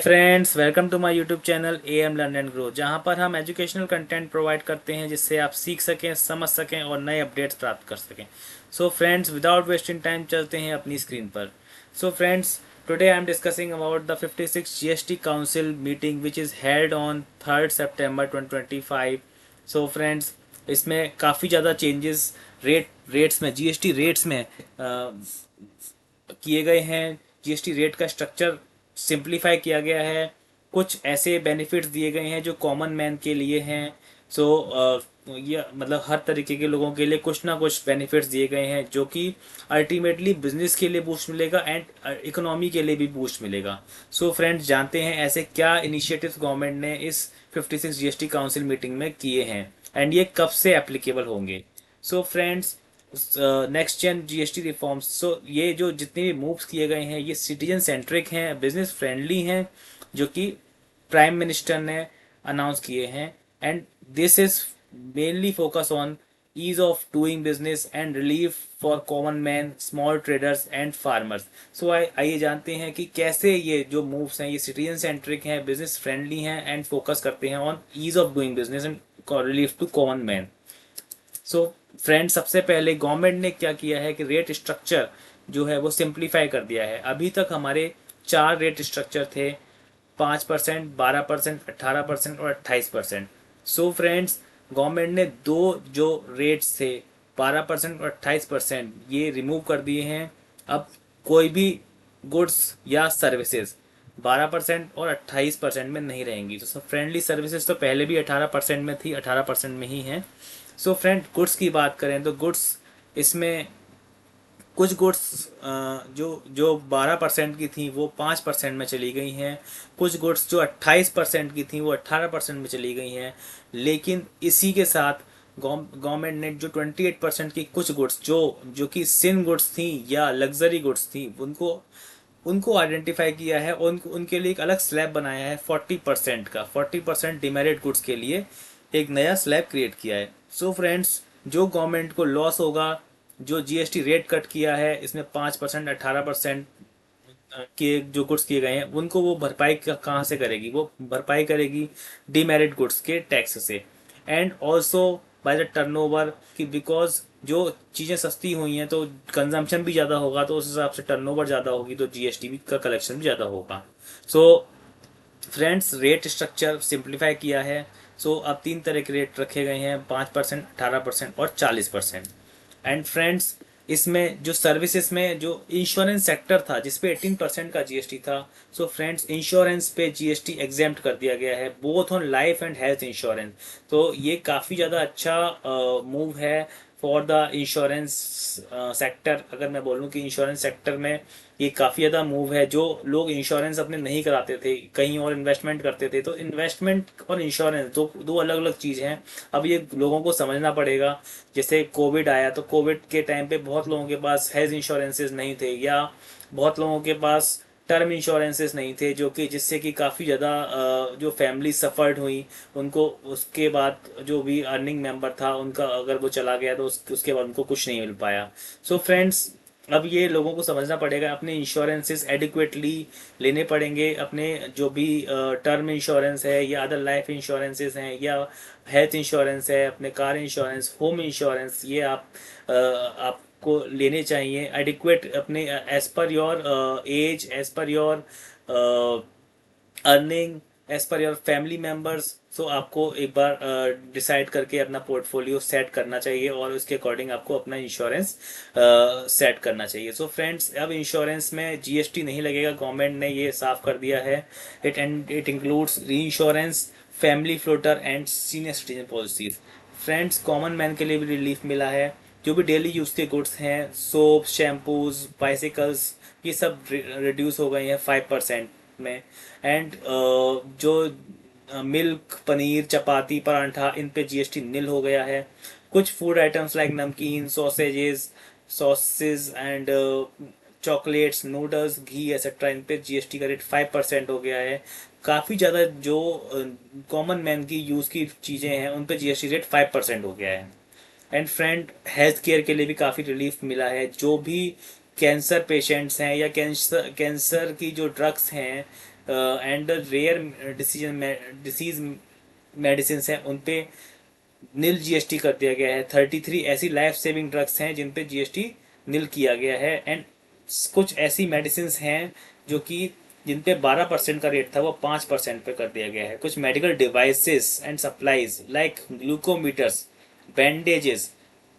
Friends, welcome to my YouTube channel M learn and grow, जहां पर हम educational content provide करते हैं जिससे आप सीख सकें, समझ सकें और नए अपडेट्स प्राप्त कर सकें। So friends, without wasting time चलते हैं अपनी स्क्रीन पर। So friends, today I am discussing about the 56 GST council meeting which is held on 3 September 2025। So friends, इसमें काफ़ी ज़्यादा चेंजेस रेट्स में, जीएसटी रेट्स में किए गए हैं। जीएसटी रेट का स्ट्रक्चर सिंप्लीफाई किया गया है। कुछ ऐसे बेनिफिट्स दिए गए हैं जो कॉमन मैन के लिए हैं। सो ये मतलब हर तरीके के लोगों के लिए कुछ ना कुछ बेनिफिट्स दिए गए हैं जो कि अल्टीमेटली बिजनेस के लिए बूस्ट मिलेगा एंड इकोनॉमी के लिए भी बूस्ट मिलेगा। सो फ्रेंड्स, जानते हैं ऐसे क्या इनिशिएटिव्स गवर्नमेंट ने इस 56 जीएसटी काउंसिल मीटिंग में किए हैं एंड ये कब से एप्लीकेबल होंगे। So friends, next gen GST reforms, so ये जो जितने भी मूव्स किए गए हैं ये सिटीजन सेंट्रिक हैं, बिजनेस फ्रेंडली हैं, जो कि प्राइम मिनिस्टर ने अनाउंस किए हैं। And this is mainly focus on ease of doing business and relief for common man, small traders and farmers. So आइए जानते हैं कि कैसे ये जो मूव्स हैं ये सिटीजन सेंट्रिक हैं, बिजनेस फ्रेंडली हैं एंड फोकस करते हैं on ease of doing business and relief to common man. So friend, सबसे पहले गवर्नमेंट ने क्या किया है कि रेट स्ट्रक्चर जो है वो सिंप्लीफाई कर दिया है। अभी तक हमारे चार रेट स्ट्रक्चर थे: 5%, 12%, 18% और 28%। सो फ्रेंड्स, गवर्नमेंट ने दो जो रेट्स थे, 12% और 28%, ये रिमूव कर दिए हैं। अब कोई भी गुड्स या सर्विसेज 12% और 28% में नहीं रहेंगी। तो सब फ्रेंडली सर्विसेज तो पहले भी 18% में थी, 18% में ही हैं। सो फ्रेंड, गुड्स की बात करें तो गुड्स इसमें कुछ गुड्स जो जो 12% की थी वो 5% में चली गई हैं। कुछ गुड्स जो 28% की थी वो 18% में चली गई हैं। लेकिन इसी के साथ गवर्नमेंट ने जो 28% की कुछ गुड्स जो जो कि सिन गुड्स थी या लग्जरी गुड्स थी उनको उनको आइडेंटिफाई किया है और उनके लिए एक अलग स्लैब बनाया है। 40% का, 40% डिमेरिट गुड्स के लिए एक नया स्लैब क्रिएट किया है। सो फ्रेंड्स, जो गवर्नमेंट को लॉस होगा, जो जीएसटी रेट कट किया है इसमें 5%, 18% के जो गुड्स किए गए हैं उनको वो भरपाई कहाँ से करेगी? वो भरपाई करेगी डीमेरिट गुड्स के टैक्स से। And also by the turnover, कि बिकॉज जो चीज़ें सस्ती हुई हैं तो कंजम्पशन भी ज़्यादा होगा, तो उस हिसाब से टर्नओवर ज़्यादा होगी तो जीएसटी भी का कलेक्शन भी ज़्यादा होगा। So friends, rate structure simplify किया है। सो अब तीन तरह के रेट रखे गए हैं: 5%, 18% और 40%। एंड फ्रेंड्स, इसमें जो सर्विसेज में जो इंश्योरेंस सेक्टर था जिसपे 18% का जीएसटी था, सो फ्रेंड्स इंश्योरेंस पे जीएसटी एग्जेम्प्ट कर दिया गया है, both on life and health insurance. तो ये काफ़ी ज़्यादा अच्छा मूव है फॉर द इंश्योरेंस सेक्टर। अगर मैं बोलूँ कि इंश्योरेंस सेक्टर में ये काफ़ी ज़्यादा मूव है। जो लोग इंश्योरेंस अपने नहीं कराते थे, कहीं और इन्वेस्टमेंट करते थे, तो इन्वेस्टमेंट और इंश्योरेंस दो दो अलग अलग चीज़ हैं। अब ये लोगों को समझना पड़ेगा। जैसे कोविड आया तो कोविड के टाइम पे बहुत लोगों के पास हेल्थ इंश्योरेंसेस नहीं थे, या बहुत लोगों के पास टर्म इंश्योरेंसेस नहीं थे, जो कि जिससे कि काफ़ी ज़्यादा जो फैमिली सफ़र्ड हुई। उनको उसके बाद जो भी अर्निंग मेंबर था उनका अगर वो चला गया तो उसके बाद उनको कुछ नहीं मिल पाया। सो फ्रेंड्स, अब ये लोगों को समझना पड़ेगा, अपने इंश्योरेंसेस एडिक्वेटली लेने पड़ेंगे। अपने जो भी टर्म इंश्योरेंस है या अदर लाइफ इंश्योरेंसेस हैं या हेल्थ इंश्योरेंस है, अपने कार इंश्योरेंस, होम इंश्योरेंस, ये आपको लेने चाहिए एडिक्वेट, अपने as per your age, as per your earning, as per your family members. So आपको एक बार डिसाइड करके अपना पोर्टफोलियो सेट करना चाहिए और उसके अकॉर्डिंग आपको अपना इंश्योरेंस सेट करना चाहिए। सो फ्रेंड्स, अब इंश्योरेंस में जीएसटी नहीं लगेगा, गवर्नमेंट ने ये साफ कर दिया है। इट इंक्लूड्स री insurance, family floater and senior citizen policies. Friends, common man के लिए भी रिलीफ मिला है। जो भी डेली यूज़ के गुड्स हैं, सोप, शैम्पूज, बाइसिकल्स, ये सब रिड्यूस हो गए हैं 5% में। एंड जो मिल्क, पनीर, चपाती, परांठा, इन पे जीएसटी निल हो गया है। कुछ food items like namkeen, sausage and chocolates, noodles, ghee etcetera, इन पे जीएसटी का रेट 5% हो गया है। काफ़ी ज़्यादा जो कॉमन मैन की यूज़ की चीज़ें हैं उन पे जीएसटी रेट 5% हो गया है। एंड फ्रेंड, हेल्थ केयर के लिए भी काफ़ी रिलीफ मिला है। जो भी कैंसर पेशेंट्स हैं या कैंसर कैंसर की जो ड्रग्स हैं, एंड रेयर डिसीज मेडिसिन हैं उन पे नील जीएसटी कर दिया गया है। 33 ऐसी लाइफ सेविंग ड्रग्स हैं जिन पे जीएसटी नील किया गया है। एंड कुछ ऐसी मेडिसिन हैं जो कि जिन पे 12% का रेट था वो 5% पे कर दिया गया है। कुछ medical devices and supplies like glucometers, bandages,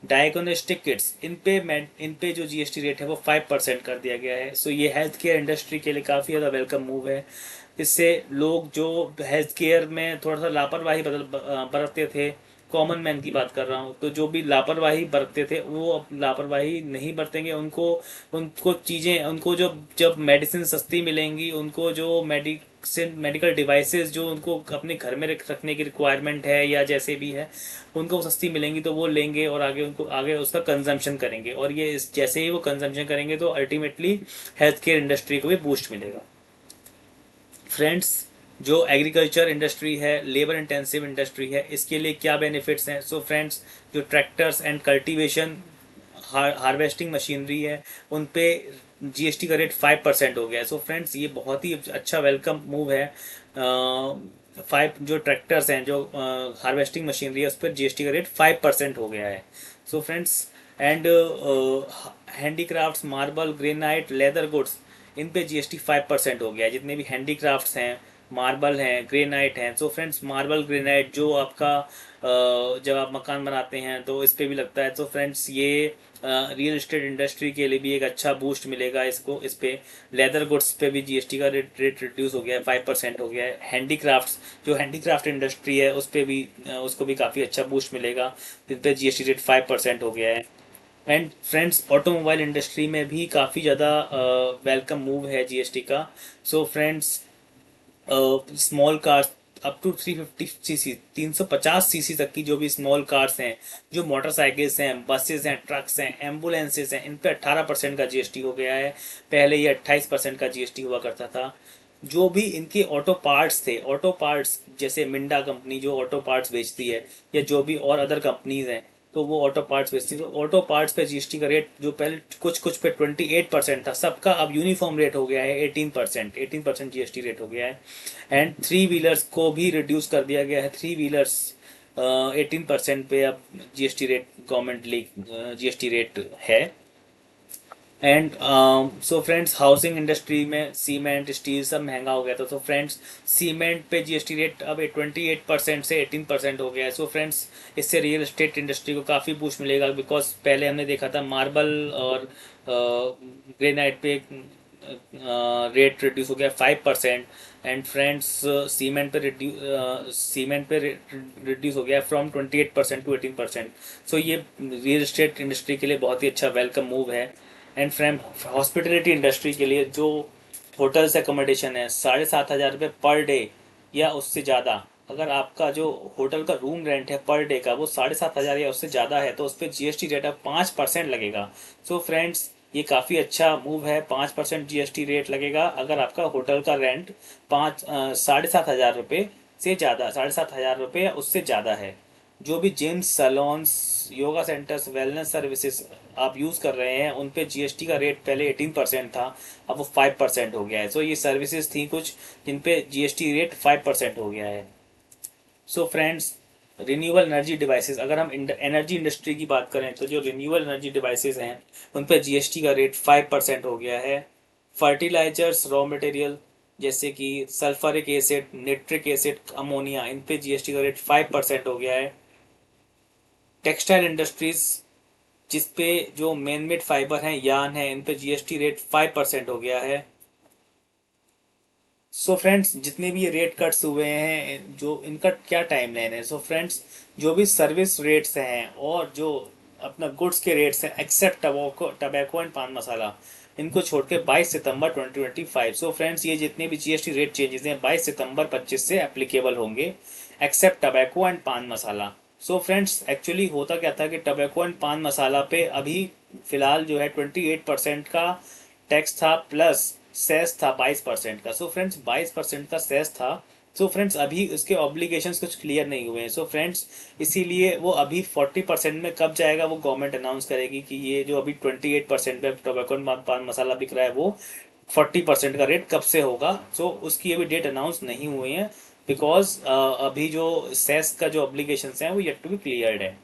diagnostic kits, इन पे जो जीएसटी रेट है वो 5% कर दिया गया है। सो ये हेल्थ केयर इंडस्ट्री के लिए काफ़ी ज़्यादा वेलकम मूव है। इससे लोग जो हेल्थ केयर में थोड़ा सा लापरवाही बरतते थे, कॉमन मैन की बात कर रहा हूँ, तो जो भी लापरवाही बरतते थे वो अब लापरवाही नहीं बरतेंगे। उनको उनको चीज़ें उनको जो जब मेडिसिन सस्ती मिलेंगी, उनको जो मेडिकल डिवाइसेस जो उनको अपने घर में रखने की रिक्वायरमेंट है या जैसे भी है, उनको सस्ती मिलेंगी तो वो लेंगे और आगे उनको आगे उसका कंजम्पशन करेंगे। और ये जैसे ही वो कंजम्पशन करेंगे तो अल्टीमेटली हेल्थ केयर इंडस्ट्री को भी बूस्ट मिलेगा। फ्रेंड्स, जो एग्रीकल्चर इंडस्ट्री है, लेबर इंटेंसिव इंडस्ट्री है, इसके लिए क्या बेनिफिट्स हैं? सो फ्रेंड्स, जो tractors and cultivation harvesting machinery है उन पे जीएसटी का रेट 5% हो गया है। सो फ्रेंड्स, ये बहुत ही अच्छा वेलकम मूव है। 5 जो ट्रैक्टर्स हैं, जो हार्वेस्टिंग मशीनरी है, उस पर जीएसटी का रेट 5% हो गया है। So friends, and handicrafts, marble, granite, leather goods, इन पे जीएसटी 5% हो गया है। जितने भी हैंडीक्राफ्ट्स हैं, मार्बल हैं, ग्रेनाइट हैं। सो फ्रेंड्स, मार्बल ग्रेनाइट जो आपका जब आप मकान बनाते हैं तो इस पे भी लगता है। तो फ्रेंड्स, ये रियल एस्टेट इंडस्ट्री के लिए भी एक अच्छा बूस्ट मिलेगा इसको। इस पे लेदर गुड्स पे भी जीएसटी का रेट रिड्यूस हो गया है, 5% हो गया है। हैंडीक्राफ्ट्स, जो हैंडीक्राफ्ट इंडस्ट्री है उस पे भी उसको भी काफ़ी अच्छा बूस्ट मिलेगा, जिन पे जीएसटी रेट 5% हो गया है। एंड फ्रेंड्स, ऑटोमोबाइल इंडस्ट्री में भी काफ़ी ज़्यादा वेलकम मूव है जीएसटी का। So friends, small cars up to 350 CC, 350 CC तक की जो भी स्मॉल कार्स हैं, जो मोटरसाइकिल्स हैं, बसेस हैं, ट्रक्स हैं, एम्बुलेंसेस हैं, इन पे 18% का जीएसटी हो गया है। पहले ये 28% का जीएसटी हुआ करता था। जो भी इनके ऑटो पार्ट्स थे, ऑटो पार्ट्स जैसे मिंडा कंपनी जो ऑटो पार्ट्स बेचती है, या जो भी और अदर कंपनीज हैं तो वो ऑटो पार्ट्स बेचती है, तो ऑटो पार्ट्स पे जीएसटी का रेट जो पहले कुछ कुछ पे 28% था, सबका अब यूनिफॉर्म रेट हो गया है 18% जीएसटी रेट हो गया है। एंड थ्री व्हीलर्स को भी रिड्यूस कर दिया गया है। थ्री व्हीलर्स 18% पे अब GST rate government GST rate है। And so friends, housing industry में सीमेंट, स्टील सब महंगा हो गया था। तो फ्रेंड्स, सीमेंट पे जीएसटी रेट अब 28% से 18% हो गया है। सो फ्रेंड्स, इससे रियल एस्टेट इंडस्ट्री को काफ़ी बूस्ट मिलेगा, बिकॉज पहले हमने देखा था मार्बल और ग्रेनाइट पे रेट रिड्यूस हो गया 5%। एंड फ्रेंड्स, सीमेंट पे रिड्यूस हो गया फ्रॉम 28% टू 18%। सो ये रियल एस्टेट इंडस्ट्री के लिए बहुत ही अच्छा वेलकम मूव है। एंड फ्रेंड, हॉस्पिटलिटी इंडस्ट्री के लिए जो होटल्स एकोमोडेशन है, 7,500 रुपये पर डे या उससे ज़्यादा, अगर आपका जो होटल का रूम रेंट है पर डे का वो 7,500 या उससे ज़्यादा है तो उस पर जीएसटी रेट अब 5% लगेगा। सो फ्रेंड्स, ये काफ़ी अच्छा मूव है। 5% जीएसटी रेट लगेगा अगर आपका होटल का रेंट 7,500 रुपये से ज़्यादा, 7,500 रुपये या उससे ज़्यादा है। जो भी gyms, salons, yoga centres, wellness services आप यूज़ कर रहे हैं उन पे जीएसटी का रेट पहले 18% था, अब वो 5% हो गया है। सो ये सर्विसेज थी कुछ जिन पे जीएसटी रेट 5% हो गया है। So friends, renewable energy devices, अगर हम एनर्जी इंडस्ट्री की बात करें तो जो रिन्यूएबल एनर्जी डिवाइसेस हैं उन पे जीएसटी का रेट 5% हो गया है। फर्टिलाइजर्स, रॉ मटेरियल जैसे कि sulphuric acid, nitric acid, ammonia, इन पे जीएसटी का रेट 5% हो गया है। टेक्सटाइल इंडस्ट्रीज जिस पे जो मेन मेड फाइबर हैं, यान है, इन पे जीएसटी रेट 5% हो गया है। सो फ्रेंड्स, जितने भी ये रेट कट्स हुए हैं, जो इनका क्या टाइम लाइन है? सो फ्रेंड्स, जो भी सर्विस रेट्स हैं और जो अपना गुड्स के रेट्स हैं एक्सेप्ट टबैको एंड पान मसाला, इनको छोड़ के 22 सितंबर 2025। सो फ्रेंड्स, ये जितने भी जीएसटी रेट चेंजेस हैं 22 सितंबर 25 से एप्लीकेबल होंगे, एक्सेप्ट टबैको एंड पान मसाला। सो फ्रेंड्स, एक्चुअली होता क्या था कि टबैको एंड पान मसाला पे अभी फ़िलहाल जो है 28% का टैक्स था, प्लस सेस था 22% का। सो फ्रेंड्स, 22% का सेस था। सो फ्रेंड्स, अभी उसके ऑब्लिगेशंस कुछ क्लियर नहीं हुए हैं। सो फ्रेंड्स, इसीलिए वो अभी 40% में कब जाएगा वो गवर्नमेंट अनाउंस करेगी कि ये जो अभी 28% पे टोबैको पान मसाला बिक रहा है वो 40% का रेट कब से होगा। सो उसकी अभी डेट अनाउंस नहीं हुई है, बिकॉज अभी जो सेस का जो ऑब्लिगेशंस हैं वो येट टू बी क्लियर्ड है।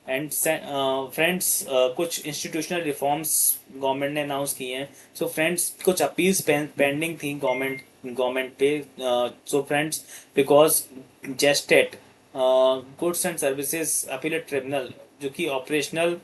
एंड फ्रेंड्स, कुछ इंस्टीट्यूशनल रिफॉर्म्स गवर्नमेंट ने अनाउंस किए हैं। सो फ्रेंड्स, कुछ अपील्स पेंडिंग थी गवर्नमेंट पे। So friends, because GSTAT goods and services appellate tribunal जो कि ऑपरेशनल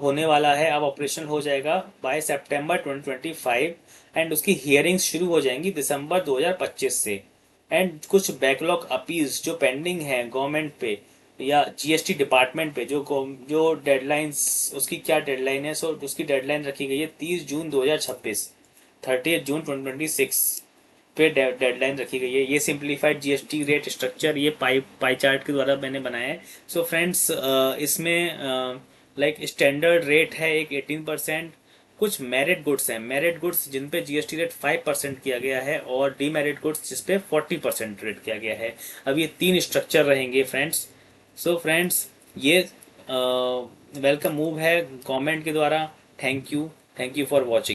होने वाला है, अब ऑपरेशनल हो जाएगा बाय सितंबर 2025। एंड उसकी हियरिंग्स शुरू हो जाएंगी दिसंबर 2025 से। एंड कुछ बैकलॉग अपील्स जो पेंडिंग है गवर्नमेंट पे या जीएसटी डिपार्टमेंट पे, जो डेडलाइंस, उसकी क्या डेडलाइन है। सो उसकी डेडलाइन रखी गई है 30 जून 2026, 30 जून 2026 पे डेडलाइन रखी गई है। ये सिंप्लीफाइड जीएसटी रेट स्ट्रक्चर ये पाई चार्ट के द्वारा मैंने बनाया है। सो फ्रेंड्स, इसमें लाइक स्टैंडर्ड रेट है एक 18%। कुछ मेरिट गुड्स हैं, मेरिट गुड्स जिन पे जीएसटी रेट 5% किया गया है, और डीमेरिट गुड्स जिस पे 40% रेट किया गया है। अब ये 3 स्ट्रक्चर रहेंगे फ्रेंड्स। सो फ्रेंड्स, ये वेलकम मूव है गवर्नमेंट के द्वारा। Thank you for watching.